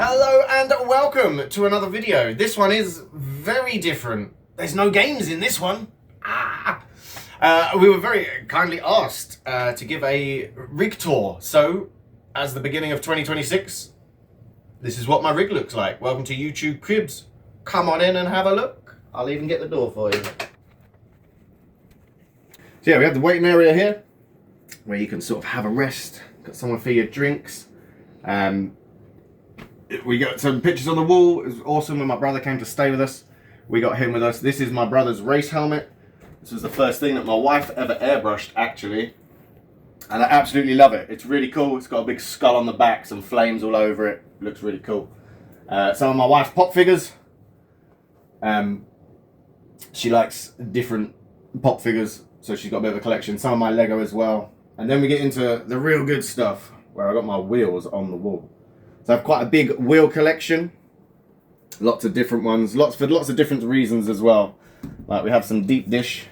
Hello and welcome to another video. This one is very different. There's no games in this one. We were very kindly asked to give a rig tour. So, as the beginning of 2026, this is what my rig looks like. Welcome to YouTube Cribs. Come on in and have a look. I'll even get the door for you. So yeah, we have the waiting area here, where you can sort of have a rest. Got somewhere for your drinks. We got some pictures on the wall. It was awesome when my brother came to stay with us. We got him with us. This is my brother's race helmet. This was the first thing that my wife ever airbrushed, actually. And I absolutely love it. It's really cool. It's got a big skull on the back, some flames all over it. Looks really cool. Some of my wife's pop figures. She likes different pop figures, so she's got a bit of a collection. Some of my Lego as well. And then we get into the real good stuff, where I got my wheels on the wall. So I have quite a big wheel collection. Lots of different ones, for lots of different reasons as well. Like we have some deep dish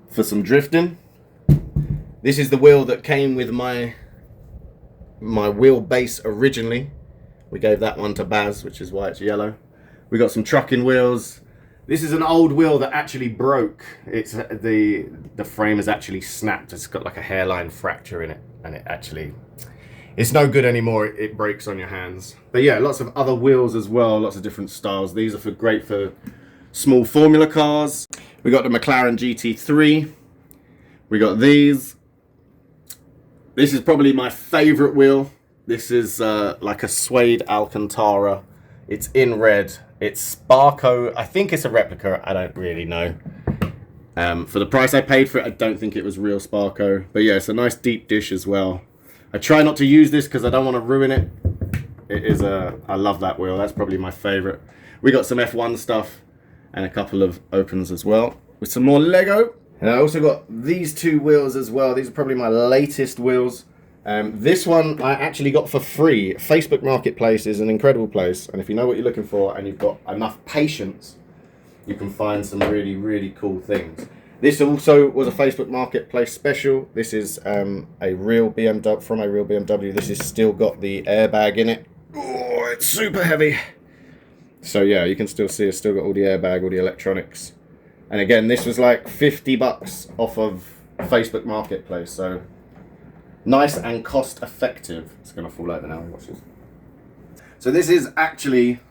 for some drifting. This is the wheel that came with my Wheelbase originally. We gave that one to Baz, which is why it's yellow. We got some trucking wheels. This is an old wheel that actually broke. It's the frame has actually snapped. It's got like a hairline fracture in it, and it's no good anymore. It breaks on your hands. But yeah, lots of other wheels as well, lots of different styles. These are great for small formula cars. We got the McLaren GT3. We got these. This is probably my favorite wheel. This is like a suede Alcantara. It's in red. It's Sparco. I think it's a replica. I don't really know. For the price I paid for it, I don't think it was real Sparco. But yeah, it's a nice deep dish as well. I try not to use this because I don't want to ruin it. I love that wheel. That's probably my favorite. We got some F1 stuff and a couple of opens as well with some more Lego. And I also got these two wheels as well. These are probably my latest wheels. This one I actually got for free. Facebook Marketplace is an incredible place. And if you know what you're looking for and you've got enough patience, you can find some really, really cool things. This also was a Facebook Marketplace special. This is a real BMW, from a real BMW. This has still got the airbag in it. Oh, it's super heavy. So yeah, you can still see it's still got all the airbag, all the electronics. And again, this was like 50 bucks off of Facebook Marketplace. So nice and cost effective. It's gonna fall over now, watch this. So this is actually,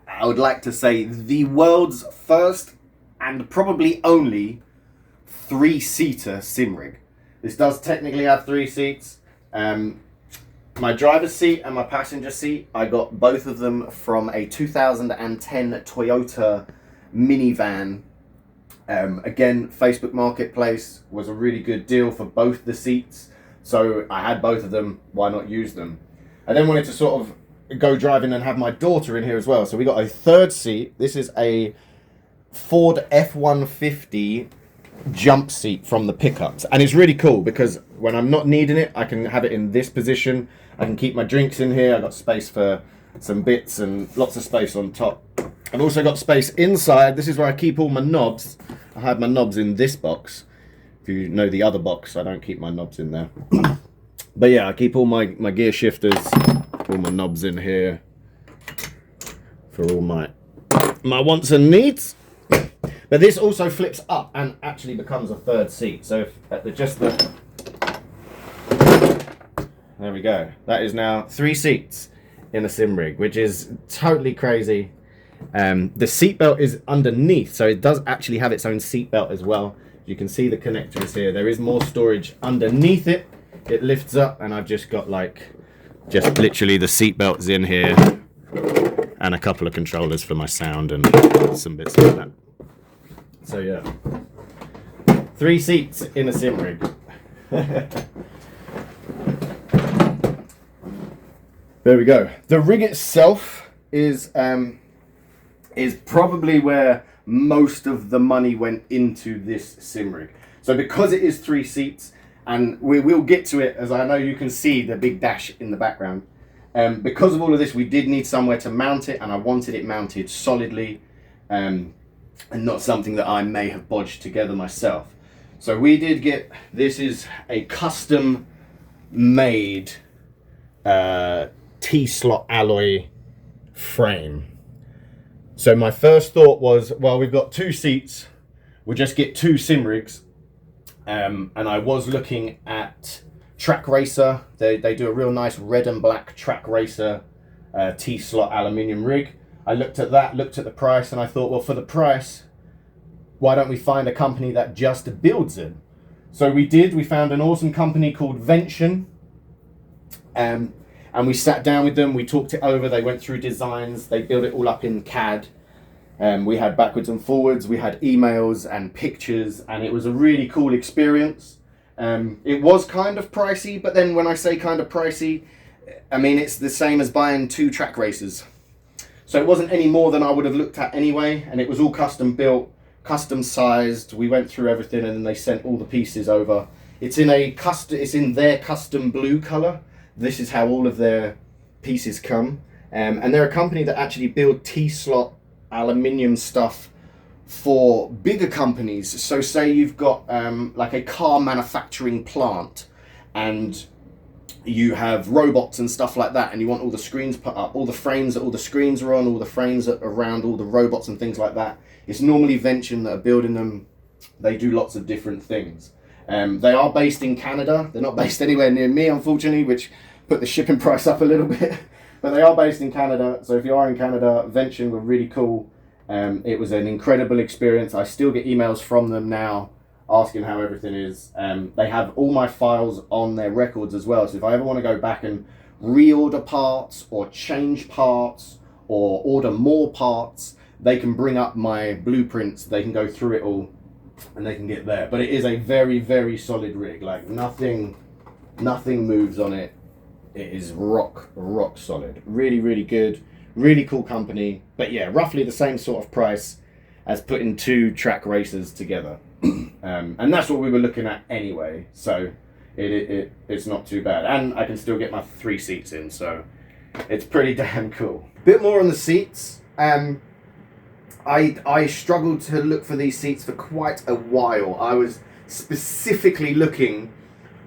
I would like to say, the world's first and probably only 3-seater sim rig. This does technically have 3 seats. My driver's seat and my passenger seat, I got both of them from a 2010 Toyota minivan. Again, Facebook Marketplace was a really good deal for both the seats, so I had both of them. Why not use them? I then wanted to sort of go driving and have my daughter in here as well, so we got a third seat. This is a Ford F-150 jump seat from the pickups, and it's really cool because when I'm not needing it, I can have it in this position. I can keep my drinks in here. I've got space for some bits and lots of space on top. I've also got space inside. This is where I keep all my knobs. I have my knobs in this box. If you know the other box, I don't keep my knobs in there. But yeah, I keep all my gear shifters, all my knobs in here for all my wants and needs. But this also flips up and actually becomes a third seat. So if there we go. That is now 3 seats in a sim rig, which is totally crazy. The seatbelt is underneath, so it does actually have its own seatbelt as well. You can see the connectors here. There is more storage underneath it. It lifts up, and I've just got just literally the seatbelt's in here, and a couple of controllers for my sound and some bits like that. So yeah, 3 seats in a sim rig. There we go. The rig itself is probably where most of the money went into this sim rig. So because it is 3 seats, and we will get to it, as I know you can see the big dash in the background. Because of all of this, we did need somewhere to mount it, and I wanted it mounted solidly. And not something that I may have bodged together myself. So we did get, this is a custom made T-slot alloy frame. So my first thought was, well, we've got 2 seats, we'll just get 2 sim rigs. And I was looking at Track Racer. They do a real nice red and black Track Racer T-slot aluminium rig. I looked at that, looked at the price, and I thought, well, for the price, why don't we find a company that just builds it? So we did. We found an awesome company called Vention. And we sat down with them, we talked it over, they went through designs, they built it all up in CAD. We had backwards and forwards, we had emails and pictures, and it was a really cool experience. It was kind of pricey, but then when I say kind of pricey, I mean it's the same as buying 2 track racers. So it wasn't any more than I would have looked at anyway, and it was all custom built, custom sized. We went through everything and then they sent all the pieces over. It's in their custom blue color. This is how all of their pieces come. And they're a company that actually build T-slot aluminium stuff for bigger companies. So say you've got like a car manufacturing plant and you have robots and stuff like that, and you want all the screens put up, all the frames that all the screens are on, all the frames that are around all the robots and things like that. It's normally Vention that are building them. They do lots of different things. They are based in Canada. They're not based anywhere near me, unfortunately, which put the shipping price up a little bit. But they are based in Canada. So if you are in Canada, Vention were really cool. It was an incredible experience. I still get emails from them now asking how everything is. They have all my files on their records as well. So if I ever want to go back and reorder parts or change parts or order more parts, they can bring up my blueprints. They can go through it all and they can get there. But it is a very, very solid rig. Like nothing moves on it. It is rock solid. Really, really good. Really cool company. But yeah, roughly the same sort of price as putting 2 track racers together. And that's what we were looking at anyway. So it's not too bad. And I can still get my 3 seats in. So it's pretty damn cool. Bit more on the seats. I struggled to look for these seats for quite a while. I was specifically looking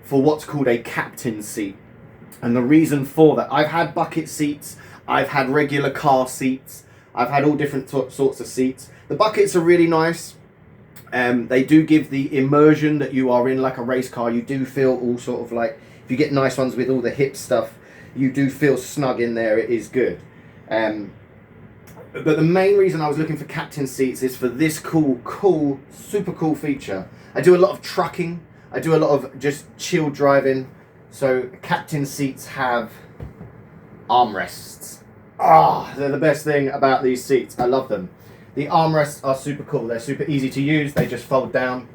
for what's called a captain seat. And the reason for that, I've had bucket seats, I've had regular car seats, I've had all different sorts of seats. The buckets are really nice. They do give the immersion that you are in like a race car. You do feel all sort of like, if you get nice ones with all the hip stuff, you do feel snug in there. It is good. But the main reason I was looking for captain seats is for this super cool feature. I do a lot of trucking. I do a lot of just chill driving. So captain seats have armrests. They're the best thing about these seats. I love them. The armrests are super cool. They're super easy to use. They just fold down.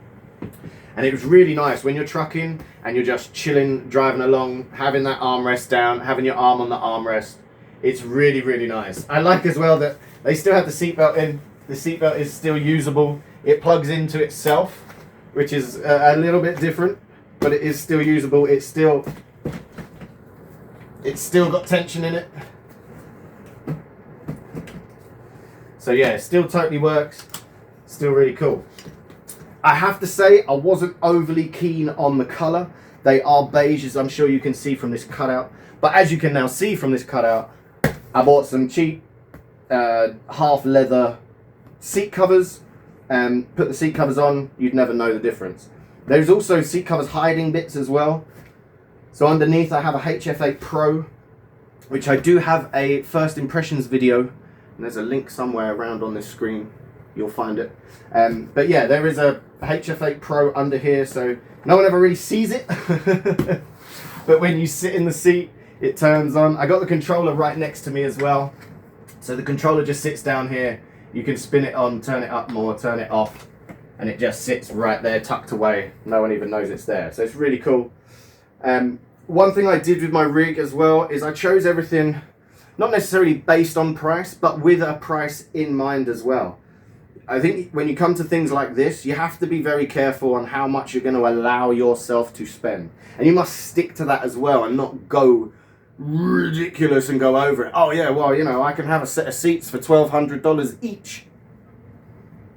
And it was really nice when you're trucking and you're just chilling, driving along, having that armrest down, having your arm on the armrest. It's really, really nice. I like as well that they still have the seatbelt in. The seatbelt is still usable. It plugs into itself, which is a little bit different, but it is still usable. It's still got tension in it. So yeah, it still totally works. Still really cool. I have to say, I wasn't overly keen on the colour. They are beige, as I'm sure you can see from this cutout. But as you can now see from this cutout, I bought some cheap half leather seat covers and put the seat covers on. You'd never know the difference. There's also seat covers hiding bits as well. So underneath I have a HF8 Pro, which I do have a first impressions video. And there's a link somewhere around on this screen. You'll find it. But yeah, there is a HF8 Pro under here, so no one ever really sees it. But when you sit in the seat, it turns on. I got the controller right next to me as well. So the controller just sits down here. You can spin it on, turn it up more, turn it off, and it just sits right there tucked away. No one even knows it's there. So it's really cool. One thing I did with my rig as well is I chose everything not necessarily based on price, but with a price in mind as well. I think when you come to things like this, you have to be very careful on how much you're going to allow yourself to spend. And you must stick to that as well and not go ridiculous and go over it. Oh yeah, well, you know, I can have a set of seats for $1,200 each.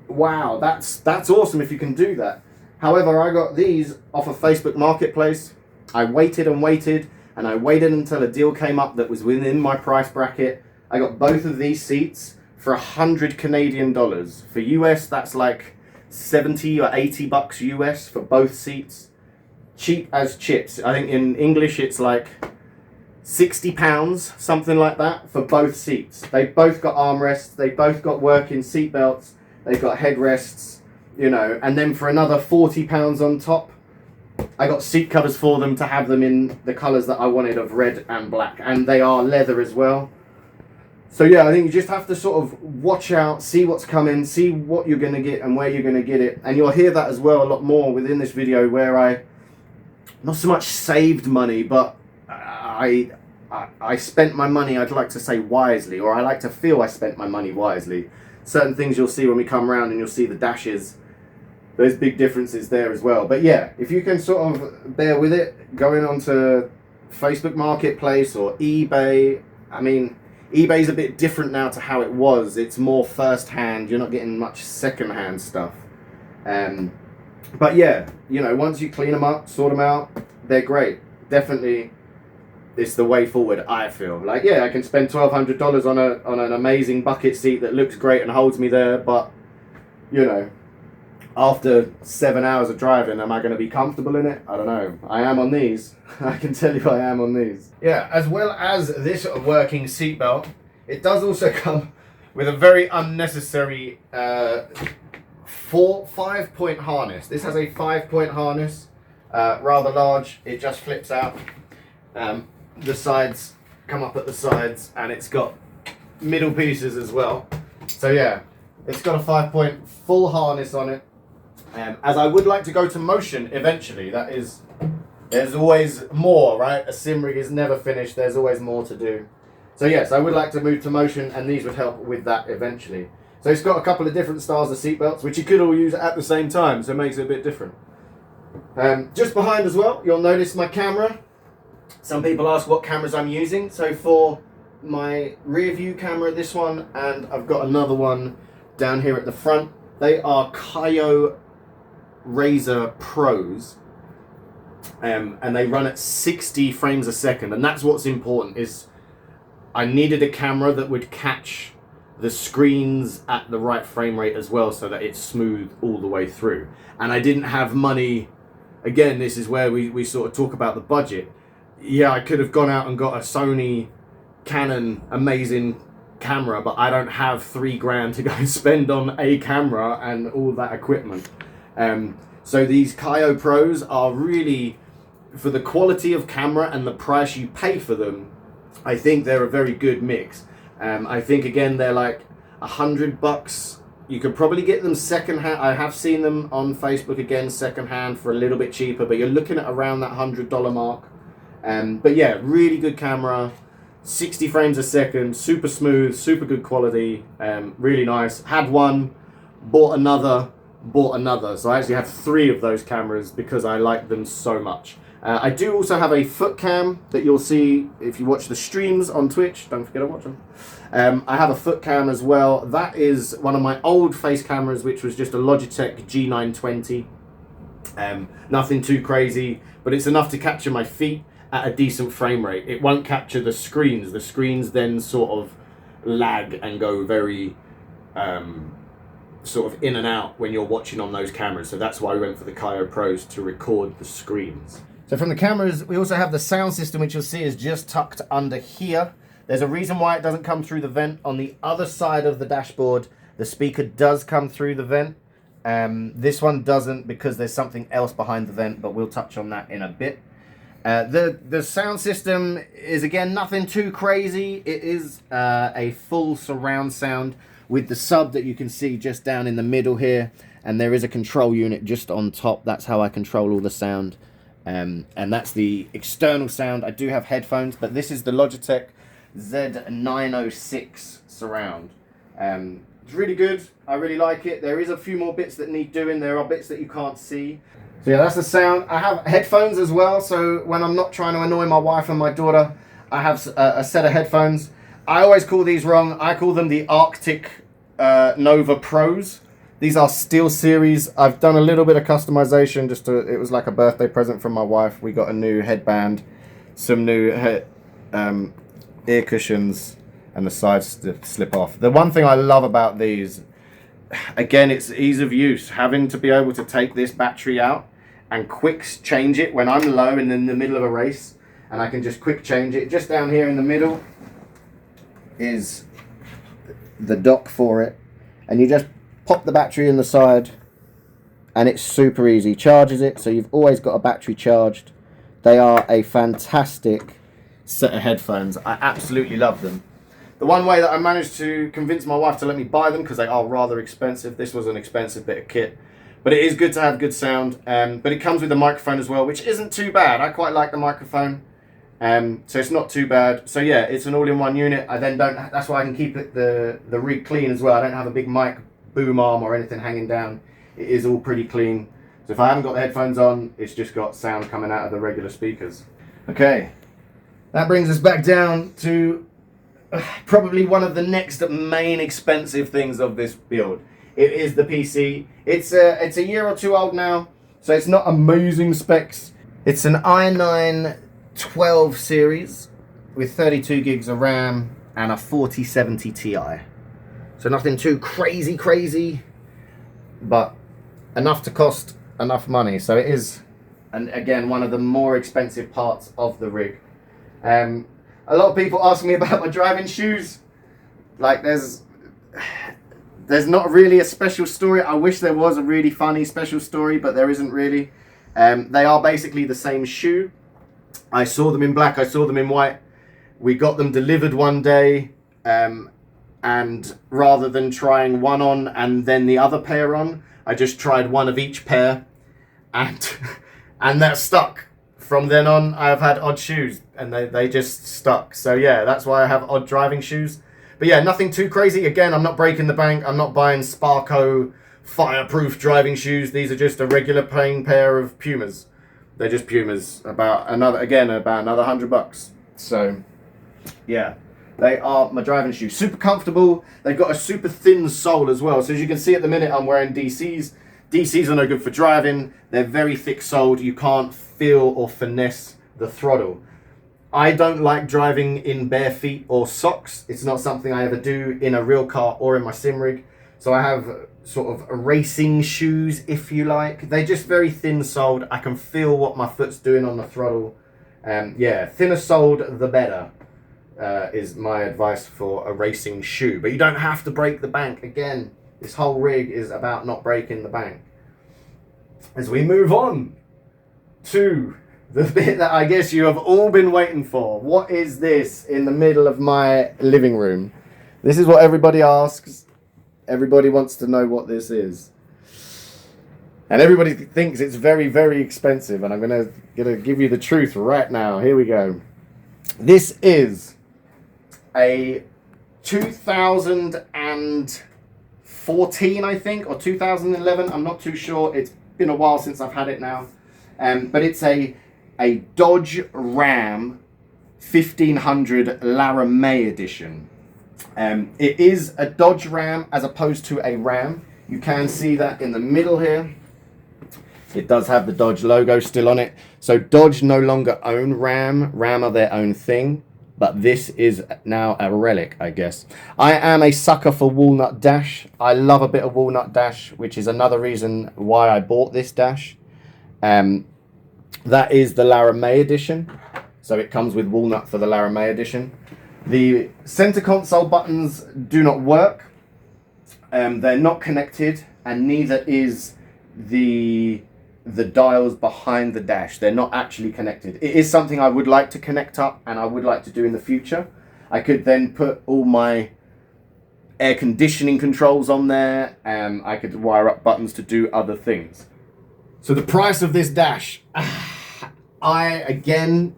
Wow, that's awesome if you can do that. However, I got these off of Facebook Marketplace. I waited and waited, and I waited until a deal came up that was within my price bracket. I got both of these seats for 100 Canadian dollars. For US, that's like 70 or 80 bucks US for both seats. Cheap as chips. I think in English it's like £60, something like that, for both seats. They've both got armrests, they've both got working seat belts, they've got headrests, you know, and then for another £40 on top, I got seat covers for them to have them in the colours that I wanted of red and black, and they are leather as well. So yeah, I think you just have to sort of watch out, see what's coming, see what you're going to get and where you're going to get it. And you'll hear that as well a lot more within this video, where I not so much saved money, but I spent my money, I'd like to say, wisely, or I like to feel I spent my money wisely. Certain things you'll see when we come around and you'll see the dashes. There's big differences there as well. But yeah, if you can sort of bear with it, going onto Facebook Marketplace or eBay. I mean, eBay's a bit different now to how it was. It's more first-hand. You're not getting much second-hand stuff. But yeah, you know, once you clean them up, sort them out, they're great. Definitely, it's the way forward, I feel. Like, yeah, I can spend $1,200 on an amazing bucket seat that looks great and holds me there, but, you know, after 7 hours of driving, am I going to be comfortable in it? I don't know. I am on these. I can tell you I am on these. Yeah, as well as this working seatbelt, it does also come with a very unnecessary 5-point harness. This has a 5-point harness, rather large. It just flips out. The sides come up at the sides, and it's got middle pieces as well. So yeah, it's got a 5-point full harness on it. As I would like to go to motion eventually, there's always more, right? A sim rig is never finished, there's always more to do. So yes, I would like to move to motion, and these would help with that eventually. So it's got a couple of different styles of seatbelts, which you could all use at the same time, so it makes it a bit different. Just behind as well, you'll notice my camera. Some people ask what cameras I'm using. So for my rear view camera, this one, and I've got another one down here at the front. They are Kayo Razor Pros, and they run at 60 frames a second. And that's what's important, is I needed a camera that would catch the screens at the right frame rate as well, so that it's smooth all the way through. And I didn't have money. Again, this is where we sort of talk about the budget. Yeah, I could have gone out and got a Sony Canon amazing camera, but I don't have $3 to go and spend on a camera and all that equipment. So these Kayo Pros are really, for the quality of camera and the price you pay for them, I think they're a very good mix. I think again they're like $100. You could probably get them secondhand. I have seen them on Facebook again secondhand for a little bit cheaper, but you're looking at around that $100 mark. But yeah, really good camera, 60 frames a second, super smooth, super good quality, really nice. Had one, bought another. So I actually have 3 of those cameras because I like them so much. I do also have a foot cam that you'll see if you watch the streams on Twitch. Don't forget to watch them. I have a foot cam as well. That is one of my old face cameras, which was just a Logitech G920. Nothing too crazy, but it's enough to capture my feet at a decent frame rate. It won't capture the screens. The screens then sort of lag and go very sort of in and out when you're watching on those cameras. So that's why we went for the Kayo Pros, to record the screens. So from the cameras, we also have the sound system, which you'll see is just tucked under here. There's a reason why it doesn't come through the vent. On the other side of the dashboard, the speaker does come through the vent. This one doesn't, because there's something else behind the vent, but we'll touch on that in a bit. The sound system is, again, nothing too crazy. It is a full surround sound with the sub that you can see just down in the middle here, and there is a control unit just on top. That's how I control all the sound, and that's the external sound. I do have headphones, but this is the Logitech Z906 surround. It's really good. I really like it. There is a few more bits that need doing. There are bits that you can't see. So yeah, that's the sound. I have headphones as well, so when I'm not trying to annoy my wife and my daughter, I have a set of headphones. I always call these wrong. I call them the Arctic Nova Pros. These are Steel Series. I've done a little bit of customization. It was like a birthday present from my wife. We got a new headband some new ear cushions, and the sides slip off. The one thing I love about these, again, it's ease of use. Having to be able to take this battery out and quick change it when I'm low and in the middle of a race, and I can just quick change it. Just down here in the middle is the dock for it, and you just pop the battery in the side and it's super easy. Charges it, so you've always got a battery charged. They are a fantastic set of headphones. I absolutely love them. The one way that I managed to convince my wife to let me buy them, because they are rather expensive, this was an expensive bit of kit, but it is good to have good sound. But it comes with a microphone as well, which isn't too bad. I quite like the microphone, so it's not too bad. So yeah, it's an all-in-one unit. I then don't, that's why I can keep it the rig clean as well. I don't have a big mic boom arm or anything hanging down. It is all pretty clean. So if I haven't got the headphones on, it's just got sound coming out of the regular speakers. Okay, that brings us back down to probably one of the next main expensive things of this build. It is the PC. It's a year or two old now, so it's not amazing specs. It's an i9 12 series with 32 gigs of RAM and a 4070 Ti. So nothing too crazy, but enough to cost enough money. So it is, and again, one of the more expensive parts of the rig. A lot of people ask me about my driving shoes. Like, there's not really a special story. I wish there was a really funny special story, but there isn't really. They are basically the same shoe. I saw them in black, I saw them in white. We got them delivered one day, and rather than trying one on and then the other pair on, I just tried one of each pair, and that stuck. From then on, I have had odd shoes, and they just stuck. So yeah, that's why I have odd driving shoes. But yeah, nothing too crazy. Again, I'm not breaking the bank. I'm not buying Sparco fireproof driving shoes. These are just a regular plain pair of Pumas. They're just Pumas. About another $100. So yeah, they are my driving shoes. Super comfortable. They've got a super thin sole as well. So as you can see at the minute, I'm wearing DCs. DCs are no good for driving. They're very thick soled. You can't feel or finesse the throttle. I don't like driving in bare feet or socks. It's not something I ever do in a real car or in my sim rig. So I have sort of racing shoes, if you like. They're just very thin soled. I can feel what my foot's doing on the throttle. Yeah, thinner soled the better, is my advice for a racing shoe. But you don't have to break the bank. Again, this whole rig is about not breaking the bank. As we move on to the bit that I guess you have all been waiting for. What is this in the middle of my living room? This is what everybody asks. Everybody wants to know what this is. And everybody thinks it's very expensive, and I'm gonna give you the truth right now. Here we go. This is a 2014, I think, or 2011. I'm not too sure. It's been a while since I've had it now. But it's a Dodge Ram 1500 Laramie edition. It is a Dodge Ram as opposed to a Ram. You can see that in the middle here. It does have the Dodge logo still on it. So Dodge no longer own Ram. Ram are their own thing. But this is now a relic, I guess. I am a sucker for walnut dash. I love a bit of walnut dash, which is another reason why I bought this dash. That is the Laramie edition. So it comes with walnut for the Laramie edition. The center console buttons do not work. They're not connected, and neither is the dials behind the dash. They're not actually connected. It is something I would like to connect up, and I would like to do in the future. I could then put all my air conditioning controls on there, and I could wire up buttons to do other things. So the price of this dash, again,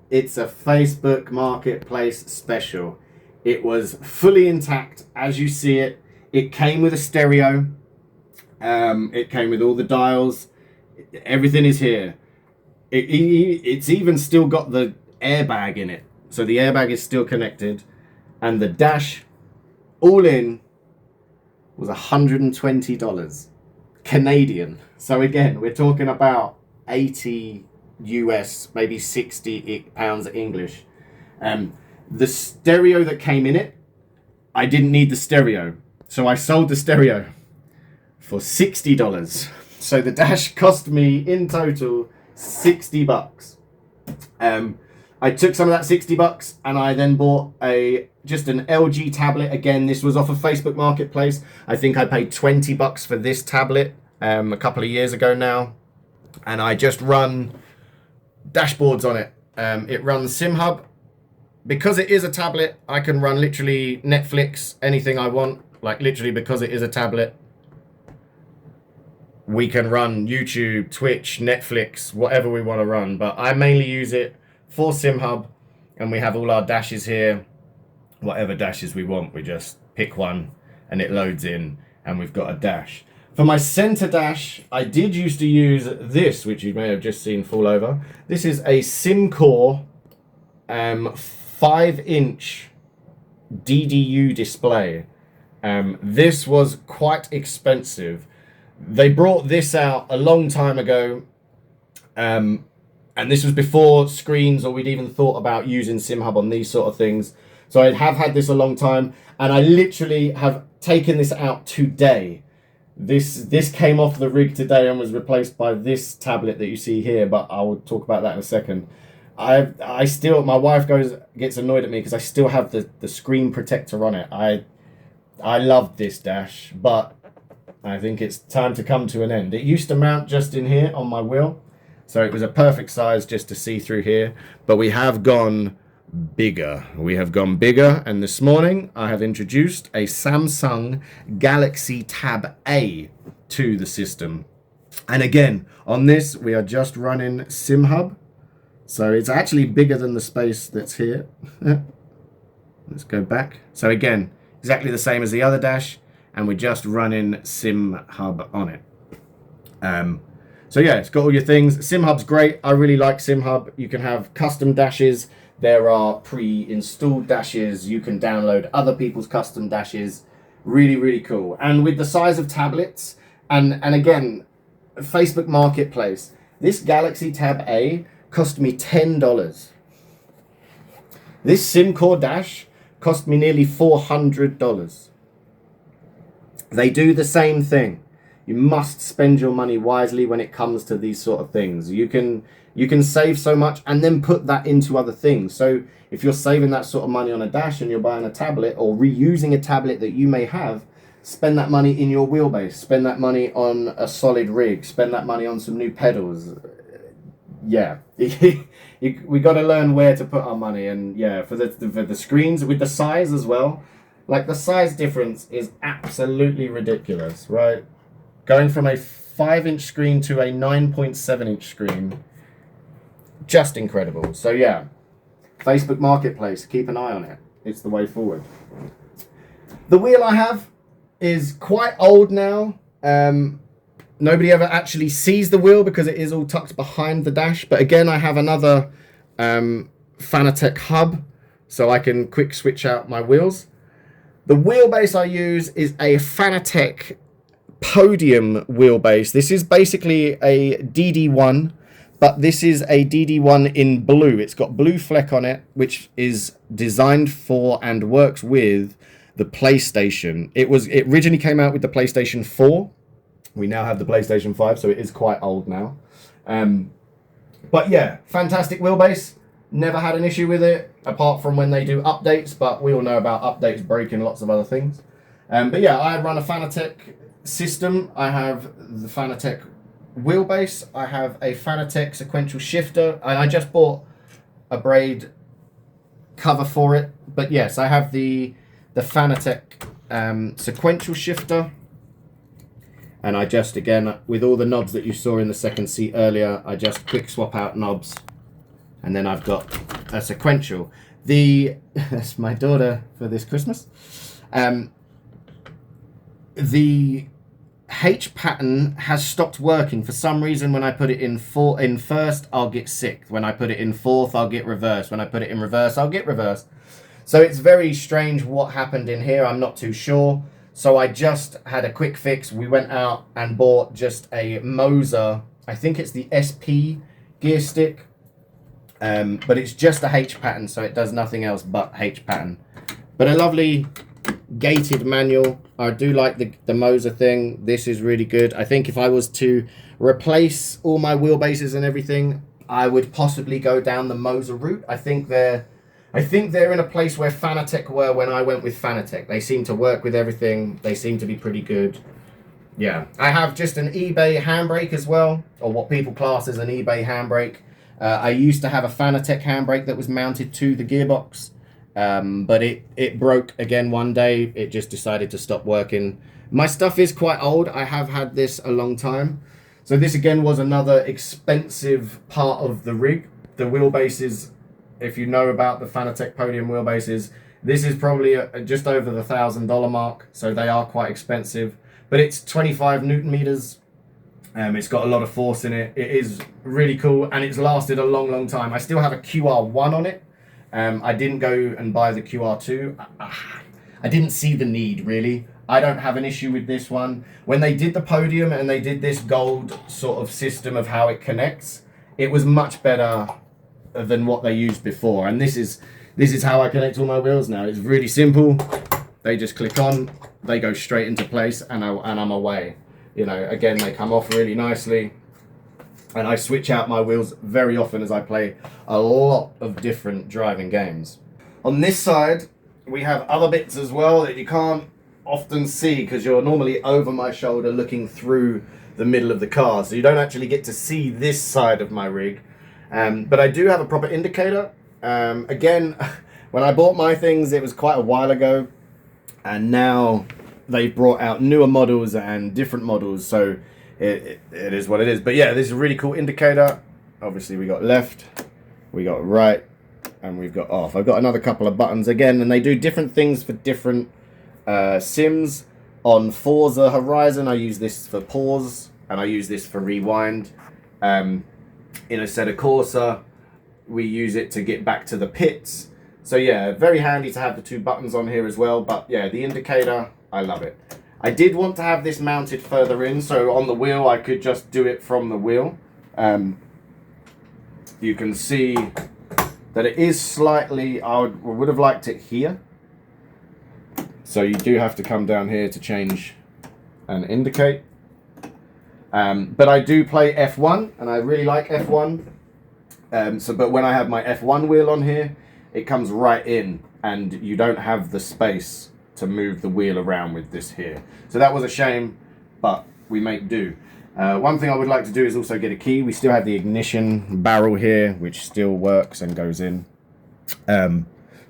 it's a Facebook Marketplace special. It was fully intact as you see it. It came with a stereo. It came with all the dials. Everything is here. It's even still got the airbag in it. So the airbag is still connected. And the dash, all in, was $120 Canadian. So again, we're talking about 80 US, maybe £60 English. The stereo that came in it, I didn't need the stereo, so I sold the stereo for $60. So the dash cost me in total $60. I took some of that $60 and I then bought just an LG tablet. Again, this was off of Facebook Marketplace. I think I paid $20 for this tablet a couple of years ago now, and I just run dashboards on it. It runs SimHub. Because it is a tablet, I can run literally Netflix, anything I want. Like literally, because it is a tablet, we can run YouTube, Twitch, Netflix, whatever we want to run. But I mainly use it for SimHub, and we have all our dashes here. Whatever dashes we want, we just pick one and it loads in and we've got a dash. For my center dash, I did used to use this, which you may have just seen fall over. This is a SimCore 5-inch DDU display. This was quite expensive. They brought this out a long time ago, and this was before screens or we'd even thought about using SimHub on these sort of things. So I have had this a long time, and I literally have taken this out today. This came off the rig today and was replaced by this tablet that you see here, but I will talk about that in a second. I still, my wife gets annoyed at me because I still have the screen protector on it. I love this dash, but I think it's time to come to an end. It used to mount just in here on my wheel, so it was a perfect size just to see through here, but we have gone bigger. We have gone bigger, and this morning I have introduced a Samsung Galaxy Tab A to the system. And again, on this we are just running SimHub. So it's actually bigger than the space that's here. Let's go back. So again, exactly the same as the other dash, and we're just running SimHub on it. So yeah, it's got all your things. SimHub's great. I really like SimHub. You can have custom dashes. There are pre-installed dashes. You can download other people's custom dashes. Really, really cool. And with the size of tablets, and again, Facebook Marketplace, this Galaxy Tab A cost me $10. This SimCore dash cost me nearly $400. They do the same thing. You must spend your money wisely when it comes to these sort of things. You can save so much and then put that into other things. So if you're saving that sort of money on a dash and you're buying a tablet or reusing a tablet that you may have, spend that money in your wheelbase, spend that money on a solid rig, spend that money on some new pedals. Yeah, we got to learn where to put our money. And yeah, for the screens with the size as well, like the size difference is absolutely ridiculous, right? Going from a 5-inch screen to a 9.7-inch screen, just incredible. So yeah, Facebook Marketplace, keep an eye on it. It's the way forward. The wheel I have is quite old now. Nobody ever actually sees the wheel because it is all tucked behind the dash. But again, I have another Fanatec hub, so I can quick switch out my wheels. The wheelbase I use is a Fanatec Podium wheelbase. This is basically a DD1, but this is a DD1 in blue. It's got blue fleck on it, which is designed for and works with the PlayStation. It originally came out with the PlayStation 4. We now have the PlayStation 5, so it is quite old now. But yeah, fantastic wheelbase. Never had an issue with it, apart from when they do updates, but we all know about updates breaking lots of other things. But yeah, I run a Fanatec system. I have the Fanatec wheelbase. I have a Fanatec sequential shifter, and I just bought a braid cover for it. But yes, I have the Fanatec sequential shifter. And I just, again, with all the knobs that you saw in the second seat earlier, I just quick swap out knobs. And then I've got a sequential. That's my daughter for this Christmas. The H pattern has stopped working for some reason. When I put it in first, I'll get sixth. When I put it in fourth, I'll get reverse. When I put it in reverse, I'll get reverse. So it's very strange what happened in here. I'm not too sure. So I just had a quick fix. We went out and bought just a Moser. I think it's the SP gear stick, but it's just a H pattern, so it does nothing else but H pattern. But a lovely gated manual. I do like the Moser thing. This is really good. I think if I was to replace all my wheelbases and everything, I would possibly go down the Moser route. I think they're in a place where Fanatec were when I went with Fanatec. They seem to work with everything. They seem to be pretty good. Yeah, I have just an eBay handbrake as well, or what people class as an eBay handbrake. I used to have a Fanatec handbrake that was mounted to the gearbox, but it broke again one day. It just decided to stop working. My stuff is quite old. I have had this a long time. So this again was another expensive part of the rig. The wheelbases, if you know about the Fanatec Podium wheelbases, this is probably just over the $1,000 mark. So they are quite expensive, but it's 25 Newton meters. It's got a lot of force in it. It is really cool, and it's lasted a long time. I still have a QR1 on it. I didn't go and buy the QR2. I didn't see the need, really. I don't have an issue with this one. When they did the Podium and they did this gold sort of system of how it connects, it was much better than what they used before. And this is how I connect all my wheels now. It's really simple. They just click on, they go straight into place, and I'm away. You know, again, they come off really nicely. And I switch out my wheels very often as I play a lot of different driving games. On this side, we have other bits as well that you can't often see because you're normally over my shoulder looking through the middle of the car. So you don't actually get to see this side of my rig. But I do have a proper indicator. Again, when I bought my things, it was quite a while ago. And now they've brought out newer models and different models. So it is what it is. But yeah, this is a really cool indicator. Obviously we got left, we got right, and we've got off. I've got another couple of buttons again, and they do different things for different sims. On Forza Horizon, I use this for pause, and I use this for rewind. In Assetto Corsa, we use it to get back to the pits. So yeah, very handy to have the two buttons on here as well. But yeah, the indicator, I love it. I did want to have this mounted further in, so on the wheel I could just do it from the wheel. You can see that it is slightly, I would have liked it here. So you do have to come down here to change and indicate. But I do play F1, and I really like F1. But when I have my F1 wheel on here, it comes right in, and you don't have the space to move the wheel around with this here. So that was a shame, but we make do. One thing I would like to do is also get a key. We still have the ignition barrel here, which still works and goes in.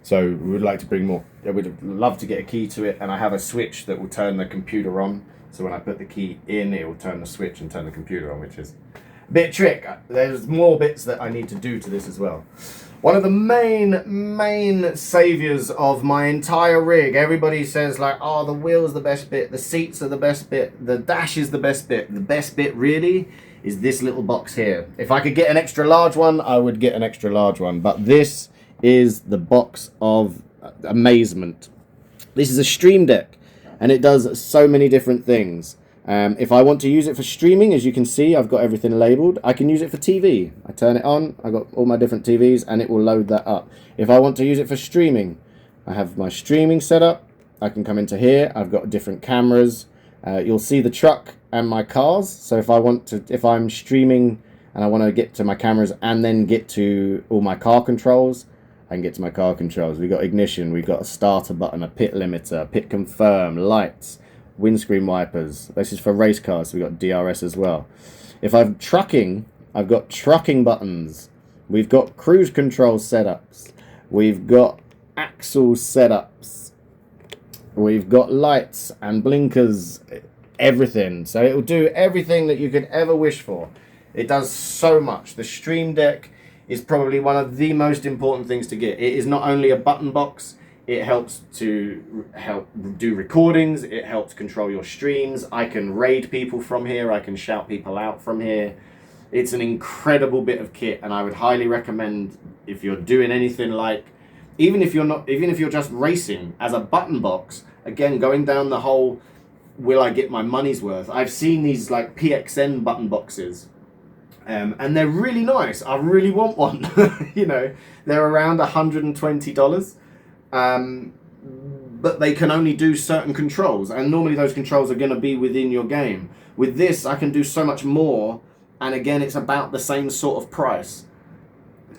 So we would like to bring more. I would love to get a key to it, and I have a switch that will turn the computer on. So when I put the key in, it will turn the switch and turn the computer on, which is a bit trick. There's more bits that I need to do to this as well. One of the main saviors of my entire rig, everybody says like, oh, the wheel's the best bit, the seats are the best bit, the dash is the best bit. The best bit really is this little box here. If I could get an extra large one, I would get an extra large one. But this is the box of amazement. This is a Stream Deck, and it does so many different things. If I want to use it for streaming, as you can see, I've got everything labeled. I can use it for TV. I turn it on, I've got all my different TVs, and it will load that up. If I want to use it for streaming, I have my streaming set up. I can come into here. I've got different cameras. You'll see the truck and my cars. So if I'm streaming and I want to get to my cameras and then get to all my car controls, I can get to my car controls. We've got ignition, we've got a starter button, a pit limiter, pit confirm, lights, windscreen wipers. This is for race cars, so we've got DRS as well. If I'm trucking, I've got trucking buttons. We've got cruise control setups. We've got axle setups. We've got lights and blinkers, everything. So it will do everything that you could ever wish for. It does so much. The Stream Deck is probably one of the most important things to get. It is not only a button box, it helps to do recordings, it helps control your streams. I can raid people from here, I can shout people out from here. It's an incredible bit of kit, and I would highly recommend, if you're doing anything like, even if you're just racing, as a button box, again, going down the whole, will I get my money's worth? I've seen these like PXN button boxes, And they're really nice. I really want one. You know, they're around $120. But they can only do certain controls, and normally those controls are going to be within your game. With this, I can do so much more, and again, it's about the same sort of price.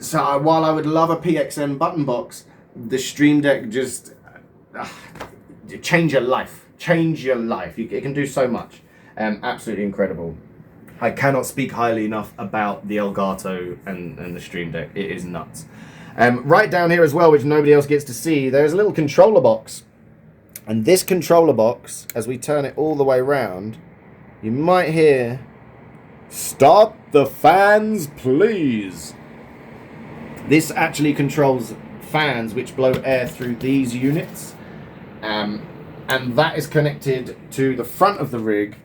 So while I would love a PXN button box, the Stream Deck just change your life. Change your life. It can do so much. Absolutely incredible. I cannot speak highly enough about the Elgato and the Stream Deck. It is nuts. Right down here as well, which nobody else gets to see, there's a little controller box. And this controller box, as we turn it all the way around, you might hear, "Stop the fans, please." This actually controls fans which blow air through these units. And that is connected to the front of the rig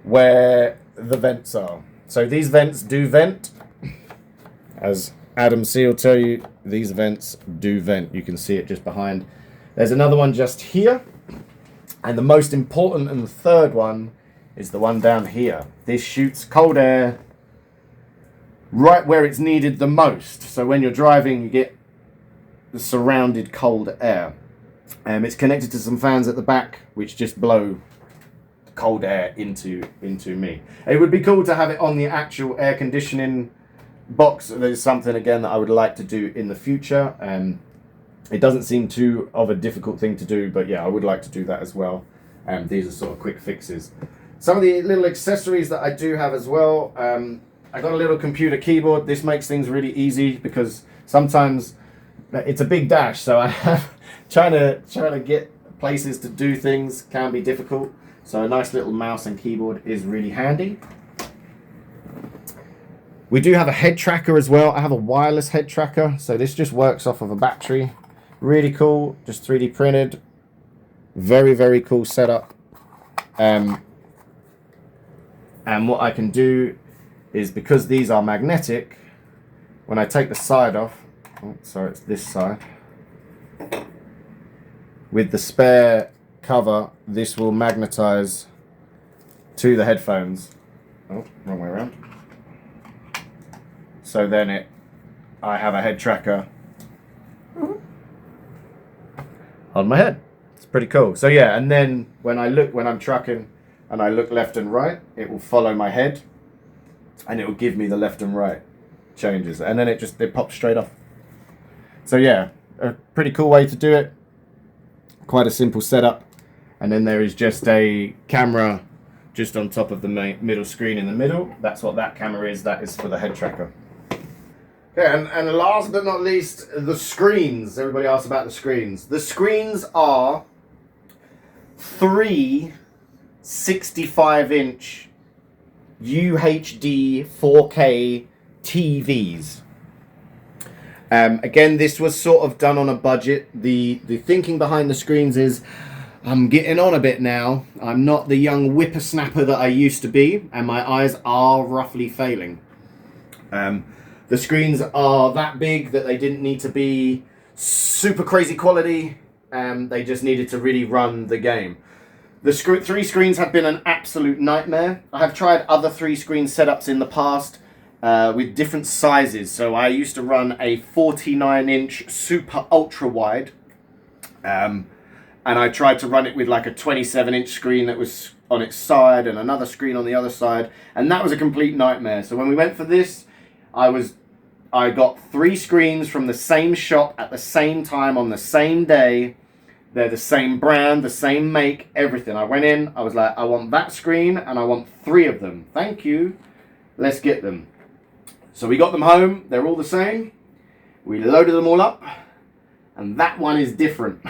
where the vents are. So these vents do vent. As Adam C will tell you, these vents do vent. You can see it just behind. There's another one just here. And the most important and the third one is the one down here. This shoots cold air right where it's needed the most. So when you're driving, you get the surrounded cold air. It's connected to some fans at the back, which just blow cold air into me. It would be cool to have it on the actual air conditioning box. There's something, again, that I would like to do in the future. It doesn't seem too of a difficult thing to do, but yeah, I would like to do that as well. These are sort of quick fixes. Some of the little accessories that I do have as well. I got a little computer keyboard. This makes things really easy because sometimes it's a big dash, so I have trying to get places to do things can be difficult. So a nice little mouse and keyboard is really handy. We do have a head tracker as well. I have a wireless head tracker, so this just works off of a battery. Really cool, just 3D printed. Very, very cool setup. And what I can do is, because these are magnetic, when I take the side off, oh, sorry, it's this side, with the spare cover, this will magnetize to the headphones. Oh, wrong way around. So then I have a head tracker on my head. It's pretty cool. So yeah, and then when I'm trucking and I look left and right, it will follow my head and it will give me the left and right changes, and then it pops straight off. So yeah, a pretty cool way to do it. Quite a simple setup. And then there is just a camera just on top of the middle screen in the middle. That's what that camera is. That is for the head tracker. Okay, and last but not least, the screens. Everybody asks about the screens. The screens are 3 65-inch UHD 4K TVs. Again, this was sort of done on a budget. The thinking behind the screens is, I'm getting on a bit now. I'm not the young whippersnapper that I used to be, and my eyes are roughly failing. The screens are that big that they didn't need to be super crazy quality. They just needed to really run the game. The 3 screens have been an absolute nightmare. I have tried other 3 screen setups in the past with different sizes. So I used to run a 49-inch super ultra wide. And I tried to run it with like a 27-inch screen that was on its side and another screen on the other side. And that was a complete nightmare. So when we went for this, I got 3 screens from the same shop at the same time on the same day. They're the same brand, the same make, everything. I went in, I was like, I want that screen and I want 3 of them. Thank you. Let's get them. So we got them home. They're all the same. We loaded them all up. And that one is different.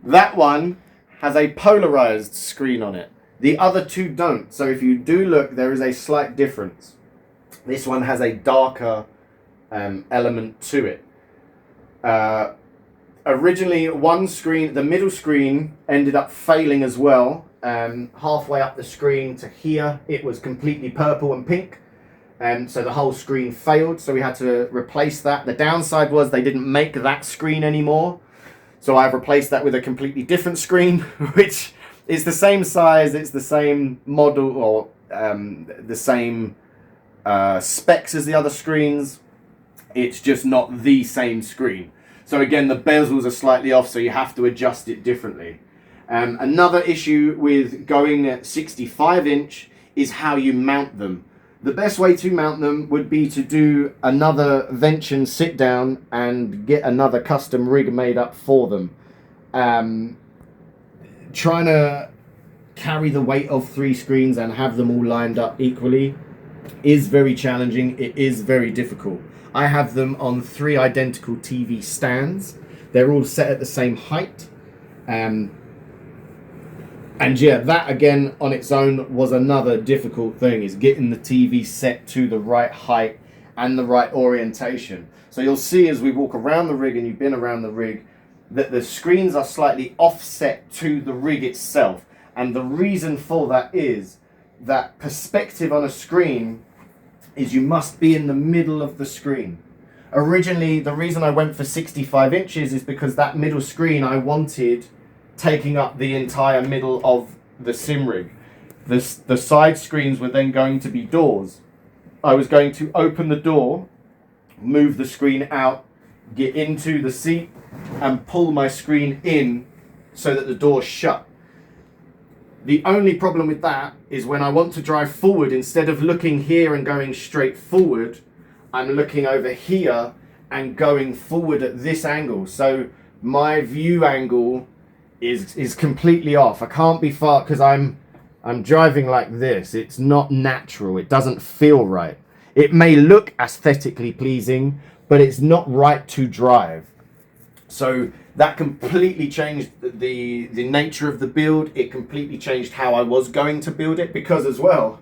That one has a polarized screen on it. The other 2 don't. So if you do look, there is a slight difference. This one has a darker element to it. Originally, one screen, the middle screen, ended up failing as well. Halfway up the screen to here, it was completely purple and pink. So the whole screen failed, so we had to replace that. The downside was they didn't make that screen anymore. So I've replaced that with a completely different screen, which is the same size, it's the same model, or the same specs as the other screens. It's just not the same screen. So again, the bezels are slightly off, so you have to adjust it differently. Another issue with going at 65-inch is how you mount them. The best way to mount them would be to do another Vention sit down and get another custom rig made up for them. Trying to carry the weight of 3 screens and have them all lined up equally is very challenging. It is very difficult. I have them on 3 identical TV stands. They're all set at the same height. And yeah, that again on its own was another difficult thing, is getting the TV set to the right height and the right orientation. So you'll see as we walk around the rig, and you've been around the rig, that the screens are slightly offset to the rig itself. And the reason for that is that perspective on a screen is you must be in the middle of the screen. Originally, the reason I went for 65 inches is because that middle screen I wanted taking up the entire middle of the sim rig. The side screens were then going to be doors. I was going to open the door, move the screen out, get into the seat, and pull my screen in so that the door's shut. The only problem with that is when I want to drive forward, instead of looking here and going straight forward, I'm looking over here and going forward at this angle. So my view angle is completely off. I can't be far because I'm driving like this. It's not natural. It doesn't feel right. It may look aesthetically pleasing, but it's not right to drive. So that completely changed the nature of the build. It completely changed how I was going to build it, because as well,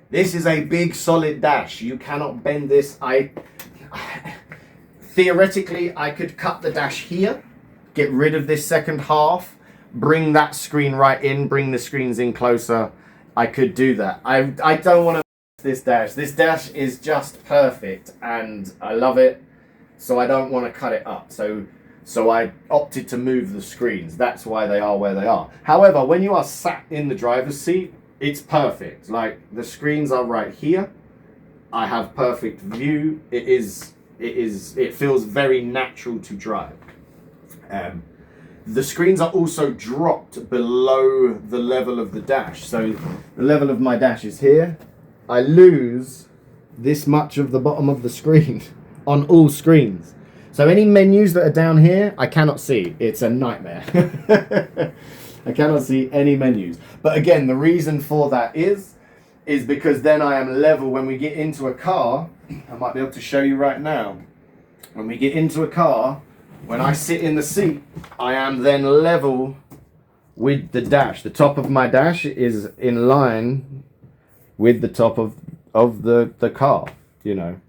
this is a big solid dash. You cannot bend this. Theoretically, I could cut the dash here, get rid of this second half, bring that screen right in, bring the screens in closer. I could do that. I don't want to this dash. This dash is just perfect and I love it. So I don't want to cut it up. So I opted to move the screens. That's why they are where they are. However, when you are sat in the driver's seat, it's perfect. Like, the screens are right here. I have perfect view. It feels very natural to drive. The screens are also dropped below the level of the dash. So the level of my dash is here. I lose this much of the bottom of the screen on all screens. So any menus that are down here, I cannot see. It's a nightmare. I cannot see any menus. But again, the reason for that is because then I am level when we get into a car. I might be able to show you right now. When we get into a car, when I sit in the seat, I am then level with the dash. The top of my dash is in line with the top of the car, you know.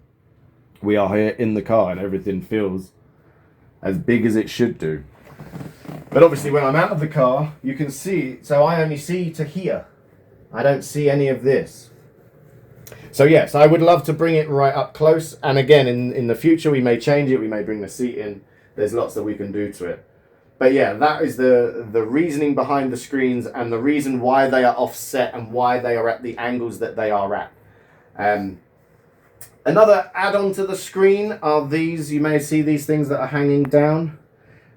We are here in the car and everything feels as big as it should do. But obviously when I'm out of the car, you can see, so I only see to here. I don't see any of this. So yes, I would love to bring it right up close. And again, in the future, we may change it. We may bring the seat in. There's lots that we can do to it. But yeah, that is the reasoning behind the screens and the reason why they are offset and why they are at the angles that they are at. Another add-on to the screen are these. You may see these things that are hanging down.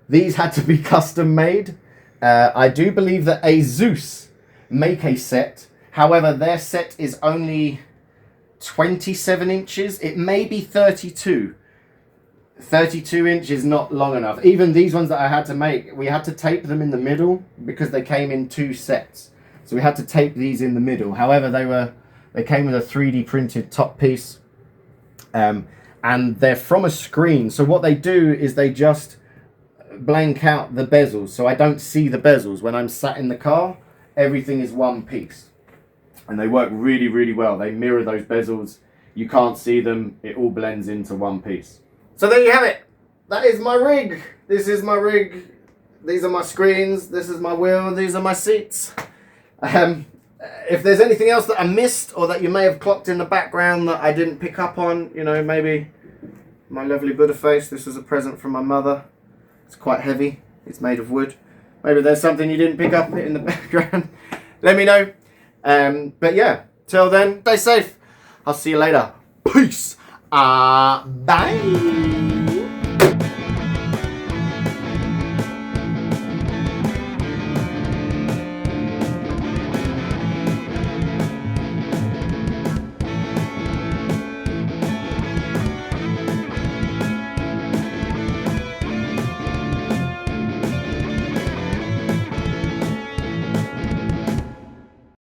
These had to be custom made. I do believe that Asus make a set. However, their set is only 27 inches. It may be 32. 32 inch is not long enough. Even these ones that I had to make, we had to tape them in the middle because they came in 2 sets. So we had to tape these in the middle. However, they came with a 3D printed top piece. And they're from a screen. So what they do is they just blank out the bezels. So I don't see the bezels. When I'm sat in the car, everything is one piece. And they work really, really well. They mirror those bezels. You can't see them. It all blends into one piece. So there you have it. That is my rig. This is my rig. These are my screens. This is my wheel. These are my seats. If there's anything else that I missed or that you may have clocked in the background that I didn't pick up on, you know, maybe my lovely Buddha face. This was a present from my mother. It's quite heavy. It's made of wood. Maybe there's something you didn't pick up in the background. Let me know. But yeah, till then, stay safe. I'll see you later. Peace. Bye.